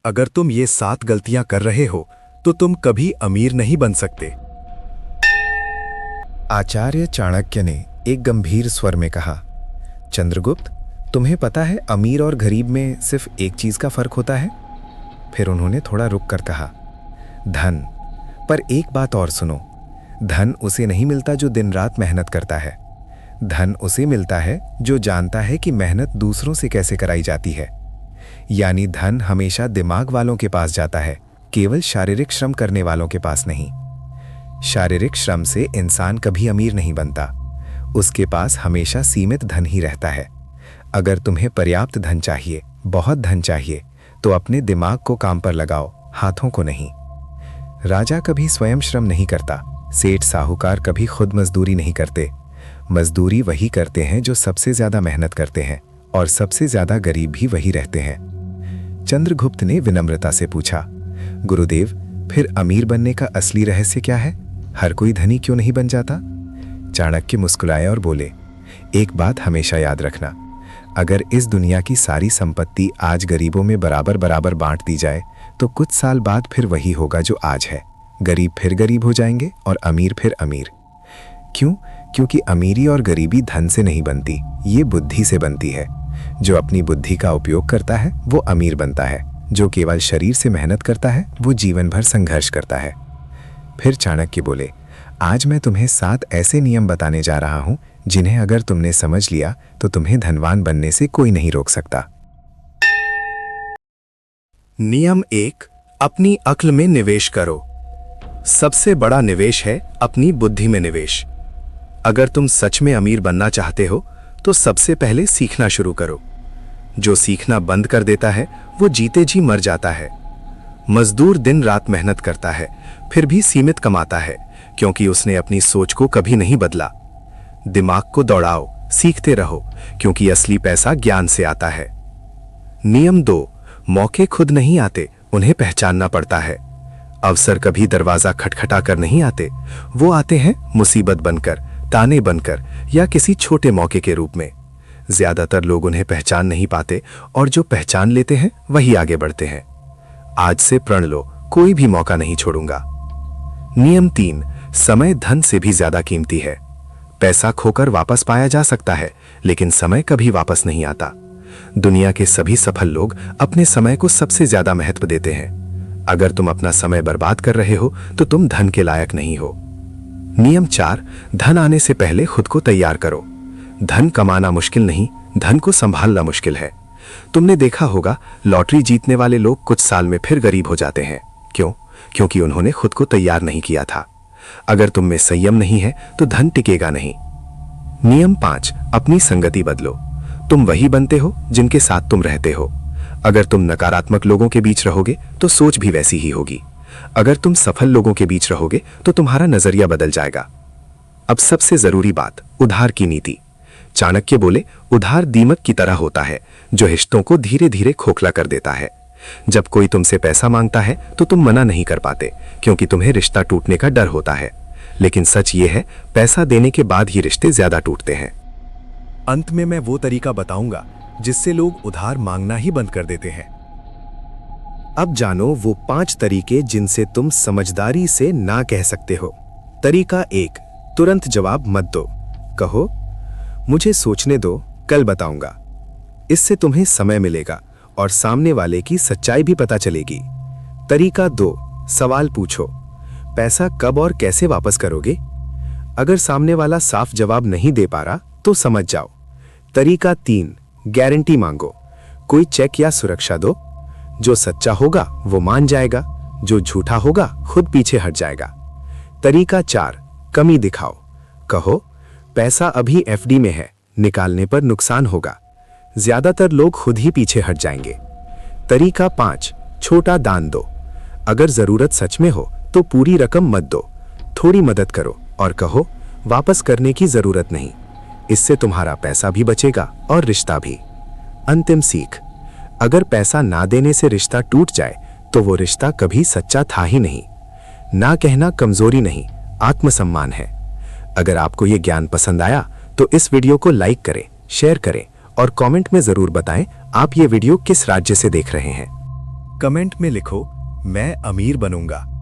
अगर तुम ये 7 गलतियां कर रहे हो तो तुम कभी अमीर नहीं बन सकते। आचार्य चाणक्य ने एक गंभीर स्वर में कहा, चंद्रगुप्त, तुम्हें पता है अमीर और गरीब में सिर्फ एक चीज का फर्क होता है। फिर उन्होंने थोड़ा रुक कर कहा, धन। पर एक बात और सुनो, धन उसे नहीं मिलता जो दिन रात मेहनत करता है। धन उसे मिलता है जो जानता है कि मेहनत दूसरों से कैसे कराई जाती है। यानी धन हमेशा दिमाग वालों के पास जाता है, केवल शारीरिक श्रम करने वालों के पास नहीं। शारीरिक श्रम से इंसान कभी अमीर नहीं बनता, उसके पास हमेशा सीमित धन ही रहता है। अगर तुम्हें पर्याप्त धन चाहिए, बहुत धन चाहिए, तो अपने दिमाग को काम पर लगाओ, हाथों को नहीं। राजा कभी स्वयं श्रम नहीं करता, सेठ साहूकार कभी खुद मजदूरी नहीं करते। मजदूरी वही करते हैं जो सबसे ज्यादा मेहनत करते हैं, और सबसे ज्यादा गरीब भी वही रहते हैं। चंद्रगुप्त ने विनम्रता से पूछा, गुरुदेव, फिर अमीर बनने का असली रहस्य क्या है? हर कोई धनी क्यों नहीं बन जाता? चाणक्य मुस्कुराए और बोले, एक बात हमेशा याद रखना, अगर इस दुनिया की सारी संपत्ति आज गरीबों में बराबर बराबर बांट दी जाए तो कुछ साल बाद फिर वही होगा जो आज है। गरीब फिर गरीब हो जाएंगे और अमीर फिर अमीर। क्यों? क्योंकि अमीरी और गरीबी धन से नहीं बनती, ये बुद्धि से बनती है। जो अपनी बुद्धि का उपयोग करता है वो अमीर बनता है, जो केवल शरीर से मेहनत करता है वो जीवन भर संघर्ष करता है। फिर चाणक्य बोले, आज मैं तुम्हें 7 ऐसे नियम बताने जा रहा हूं जिन्हें अगर तुमने समझ लिया तो तुम्हें धनवान बनने से कोई नहीं रोक सकता। नियम 1, अपनी अक्ल में निवेश करो। सबसे बड़ा निवेश है अपनी बुद्धि में निवेश। अगर तुम सच में अमीर बनना चाहते हो तो सबसे पहले सीखना शुरू करो। जो सीखना बंद कर देता है वो जीते जी मर जाता है। मजदूर दिन रात मेहनत करता है, फिर भी सीमित कमाता है, क्योंकि उसने अपनी सोच को कभी नहीं बदला। दिमाग को दौड़ाओ, सीखते रहो, क्योंकि असली पैसा ज्ञान से आता है। नियम 2, मौके खुद नहीं आते, उन्हें पहचानना पड़ता है। अवसर कभी दरवाजा खटखटा कर नहीं आते, वो आते हैं मुसीबत बनकर, ताने बनकर या किसी छोटे मौके के रूप में। ज्यादातर लोग उन्हें पहचान नहीं पाते, और जो पहचान लेते हैं वही आगे बढ़ते हैं। आज से प्रण लो, कोई भी मौका नहीं छोड़ूंगा। नियम 3, समय धन से भी ज्यादा कीमती है। पैसा खोकर वापस पाया जा सकता है, लेकिन समय कभी वापस नहीं आता। दुनिया के सभी सफल लोग अपने समय को सबसे ज्यादा महत्व देते हैं। अगर तुम अपना समय बर्बाद कर रहे हो तो तुम धन के लायक नहीं हो। नियम 4, धन आने से पहले खुद को तैयार करो। धन कमाना मुश्किल नहीं, धन को संभालना मुश्किल है। तुमने देखा होगा, लॉटरी जीतने वाले लोग कुछ साल में फिर गरीब हो जाते हैं। क्यों? क्योंकि उन्होंने खुद को तैयार नहीं किया था। अगर तुम में संयम नहीं है तो धन टिकेगा नहीं। नियम 5, अपनी संगति बदलो। तुम वही बनते हो जिनके साथ तुम रहते हो। अगर तुम नकारात्मक लोगों के बीच रहोगे तो सोच भी वैसी ही होगी। अगर तुम सफल लोगों के बीच रहोगे तो तुम्हारा नजरिया बदल जाएगा। अब सबसे जरूरी बात, उधार की नीति। चाणक्य बोले, उधार दीमक की तरह होता है जो रिश्तों को धीरे धीरे खोखला कर देता है। जब कोई तुमसे पैसा मांगता है तो तुम मना नहीं कर पाते, क्योंकि तुम्हें रिश्ता टूटने का डर होता है। लेकिन सच ये है, पैसा देने के बाद ही रिश्ते ज्यादा टूटते हैं। अंत में मैं वो तरीका बताऊंगा जिससे लोग उधार मांगना ही बंद कर देते हैं। अब जानो वो 5 तरीके जिनसे तुम समझदारी से ना कह सकते हो। तरीका 1, तुरंत जवाब मत दो। कहो, मुझे सोचने दो, कल बताऊंगा। इससे तुम्हें समय मिलेगा और सामने वाले की सच्चाई भी पता चलेगी। तरीका 2, सवाल पूछो। पैसा कब और कैसे वापस करोगे? अगर सामने वाला साफ जवाब नहीं दे पा रहा तो समझ जाओ। तरीका 3, गारंटी मांगो। कोई चेक या सुरक्षा दो। जो सच्चा होगा वो मान जाएगा, जो झूठा होगा खुद पीछे हट जाएगा। तरीका 4, कमी दिखाओ। कहो, पैसा अभी एफडी में है, निकालने पर नुकसान होगा। ज्यादातर लोग खुद ही पीछे हट जाएंगे। तरीका 5, छोटा दान दो। अगर जरूरत सच में हो तो पूरी रकम मत दो, थोड़ी मदद करो और कहो, वापस करने की जरूरत नहीं। इससे तुम्हारा पैसा भी बचेगा और रिश्ता भी। अंतिम सीख, अगर पैसा ना देने से रिश्ता टूट जाए तो वो रिश्ता कभी सच्चा था ही नहीं। ना कहना कमजोरी नहीं, आत्मसम्मान है। अगर आपको ये ज्ञान पसंद आया तो इस वीडियो को लाइक करें, शेयर करें और कमेंट में जरूर बताएं आप ये वीडियो किस राज्य से देख रहे हैं। कमेंट में लिखो, मैं अमीर बनूंगा।